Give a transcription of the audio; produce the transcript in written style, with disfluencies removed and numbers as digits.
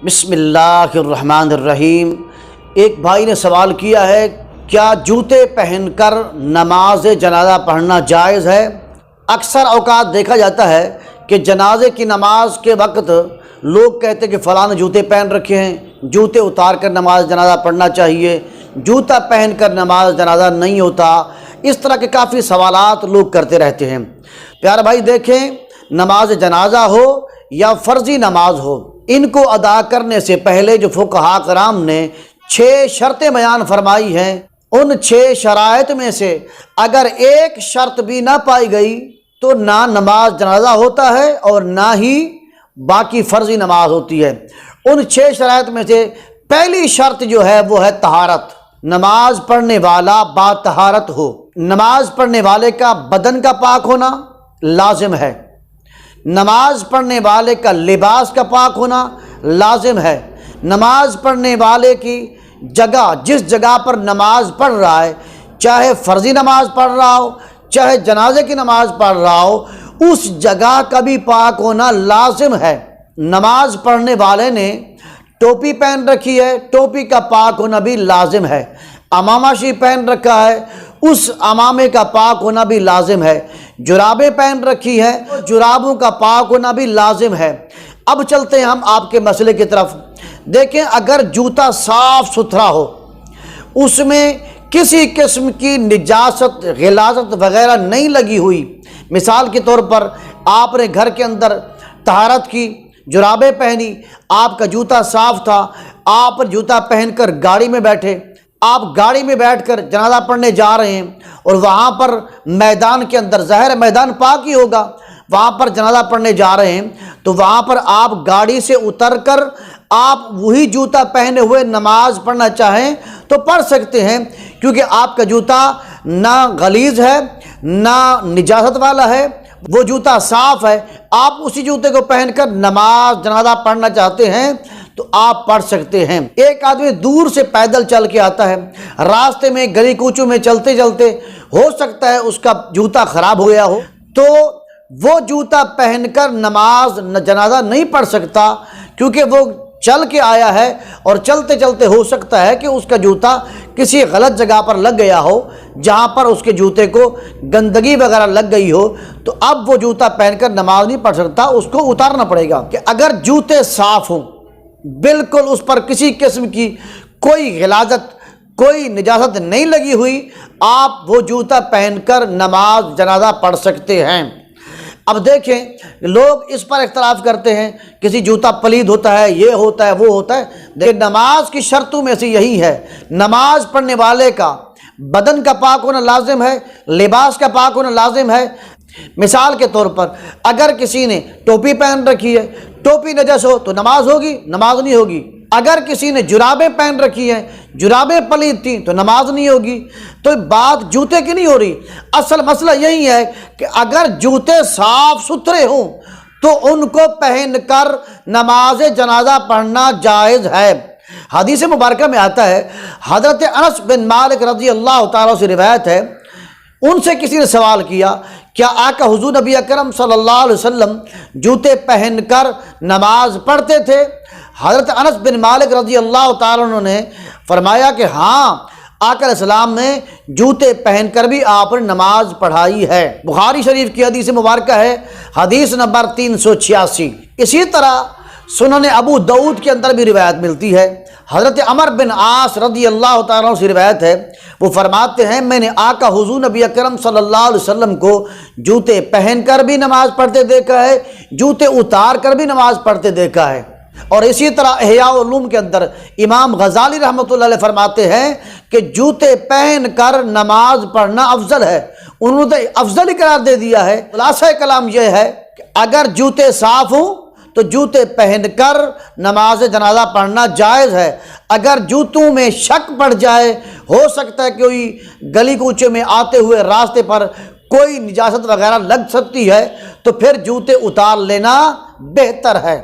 بسم اللہ الرحمن الرحیم۔ ایک بھائی نے سوال کیا ہے، کیا جوتے پہن کر نماز جنازہ پڑھنا جائز ہے؟ اکثر اوقات دیکھا جاتا ہے کہ جنازے کی نماز کے وقت لوگ کہتے ہیں کہ فلاں نے جوتے پہن رکھے ہیں، جوتے اتار کر نماز جنازہ پڑھنا چاہیے، جوتا پہن کر نماز جنازہ نہیں ہوتا۔ اس طرح کے کافی سوالات لوگ کرتے رہتے ہیں۔ پیارے بھائی دیکھیں، نماز جنازہ ہو یا فرضی نماز ہو، ان کو ادا کرنے سے پہلے جو فقہاء کرام نے 6 شرطیں بیان فرمائی ہیں، ان 6 شرائط میں سے اگر ایک شرط بھی نہ پائی گئی تو نہ نماز جنازہ ہوتا ہے اور نہ ہی باقی فرضی نماز ہوتی ہے۔ ان 6 شرائط میں سے پہلی شرط جو ہے وہ ہے طہارت۔ نماز پڑھنے والا با طہارت ہو، نماز پڑھنے والے کا بدن کا پاک ہونا لازم ہے، نماز پڑھنے والے کا لباس کا پاک ہونا لازم ہے، نماز پڑھنے والے کی جگہ، جس جگہ پر نماز پڑھ رہا ہے، چاہے فرضی نماز پڑھ رہا ہو چاہے جنازے کی نماز پڑھ رہا ہو، اس جگہ کا بھی پاک ہونا لازم ہے۔ نماز پڑھنے والے نے ٹوپی پہن رکھی ہے، ٹوپی کا پاک ہونا بھی لازم ہے۔ عمامہ شریف پہن رکھا ہے، اس عمامے کا پاک ہونا بھی لازم ہے۔ جرابیں پہن رکھی ہے، جرابوں کا پاک ہونا بھی لازم ہے۔ اب چلتے ہیں ہم آپ کے مسئلے کی طرف۔ دیکھیں، اگر جوتا صاف ستھرا ہو، اس میں کسی قسم کی نجاست غلاظت وغیرہ نہیں لگی ہوئی، مثال کے طور پر آپ نے گھر کے اندر طہارت کی، جرابیں پہنی، آپ کا جوتا صاف تھا، آپ جوتا پہن کر گاڑی میں بیٹھے، آپ گاڑی میں بیٹھ کر جنازہ پڑھنے جا رہے ہیں اور وہاں پر میدان کے اندر، ظاہر میدان پاک ہی ہوگا، وہاں پر جنازہ پڑھنے جا رہے ہیں، تو وہاں پر آپ گاڑی سے اتر کر آپ وہی جوتا پہنے ہوئے نماز پڑھنا چاہیں تو پڑھ سکتے ہیں، کیونکہ آپ کا جوتا نہ غلیظ ہے نہ نجاست والا ہے، وہ جوتا صاف ہے۔ آپ اسی جوتے کو پہن کر نماز جنازہ پڑھنا چاہتے ہیں تو آپ پڑھ سکتے ہیں۔ ایک آدمی دور سے پیدل چل کے آتا ہے، راستے میں گلی کوچوں میں چلتے چلتے ہو سکتا ہے اس کا جوتا خراب ہو گیا ہو، تو وہ جوتا پہن کر نماز جنازہ نہیں پڑھ سکتا، کیونکہ وہ چل کے آیا ہے اور چلتے چلتے ہو سکتا ہے کہ اس کا جوتا کسی غلط جگہ پر لگ گیا ہو، جہاں پر اس کے جوتے کو گندگی وغیرہ لگ گئی ہو، تو اب وہ جوتا پہن کر نماز نہیں پڑھ سکتا، اس کو اتارنا پڑے گا۔ کہ اگر جوتے صاف ہوں، بالکل اس پر کسی قسم کی کوئی غلاظت کوئی نجاست نہیں لگی ہوئی، آپ وہ جوتا پہن کر نماز جنازہ پڑھ سکتے ہیں۔ اب دیکھیں، لوگ اس پر اختلاف کرتے ہیں، کسی جوتا پلید ہوتا ہے، یہ ہوتا ہے وہ ہوتا ہے۔ دیکھیں، نماز کی شرطوں میں سے یہی ہے، نماز پڑھنے والے کا بدن کا پاک ہونا لازم ہے، لباس کا پاک ہونا لازم ہے۔ مثال کے طور پر اگر کسی نے ٹوپی پہن رکھی ہے، ٹوپی نجس ہو تو نماز ہوگی؟ نماز نہیں ہوگی۔ اگر کسی نے جرابیں پہن رکھی ہیں، جرابیں پلید تھیں تو نماز نہیں ہوگی۔ تو بات جوتے کی نہیں ہو رہی، اصل مسئلہ یہی ہے کہ اگر جوتے صاف ستھرے ہوں تو ان کو پہن کر نماز جنازہ پڑھنا جائز ہے۔ حدیث مبارکہ میں آتا ہے، حضرت انس بن مالک رضی اللہ تعالیٰ سے روایت ہے، ان سے کسی نے سوال کیا، کیا آقا حضور نبی اکرم صلی اللہ علیہ وسلم جوتے پہن کر نماز پڑھتے تھے؟ حضرت انس بن مالک رضی اللہ تعالیٰ عنہ نے فرمایا کہ ہاں، آقا علیہ السلام نے جوتے پہن کر بھی آپ نے نماز پڑھائی ہے۔ بخاری شریف کی حدیث مبارکہ ہے، حدیث نمبر 386۔ اسی طرح سنن ابو داؤد کے اندر بھی روایت ملتی ہے، حضرت عمر بن عاص رضی اللہ تعالیٰ عنہ سے روایت ہے، وہ فرماتے ہیں، میں نے آقا حضور نبی اکرم صلی اللہ علیہ وسلم کو جوتے پہن کر بھی نماز پڑھتے دیکھا ہے، جوتے اتار کر بھی نماز پڑھتے دیکھا ہے۔ اور اسی طرح احیاء العلوم کے اندر امام غزالی رحمۃ اللہ علیہ فرماتے ہیں کہ جوتے پہن کر نماز پڑھنا افضل ہے، انہوں نے افضل ہی قرار دے دیا ہے۔ خلاصہ کلام یہ ہے کہ اگر جوتے صاف ہوں تو جوتے پہن کر نماز جنازہ پڑھنا جائز ہے۔ اگر جوتوں میں شک پڑ جائے، ہو سکتا ہے کہ کوئی گلی کوچے میں آتے ہوئے راستے پر کوئی نجاست وغیرہ لگ سکتی ہے، تو پھر جوتے اتار لینا بہتر ہے۔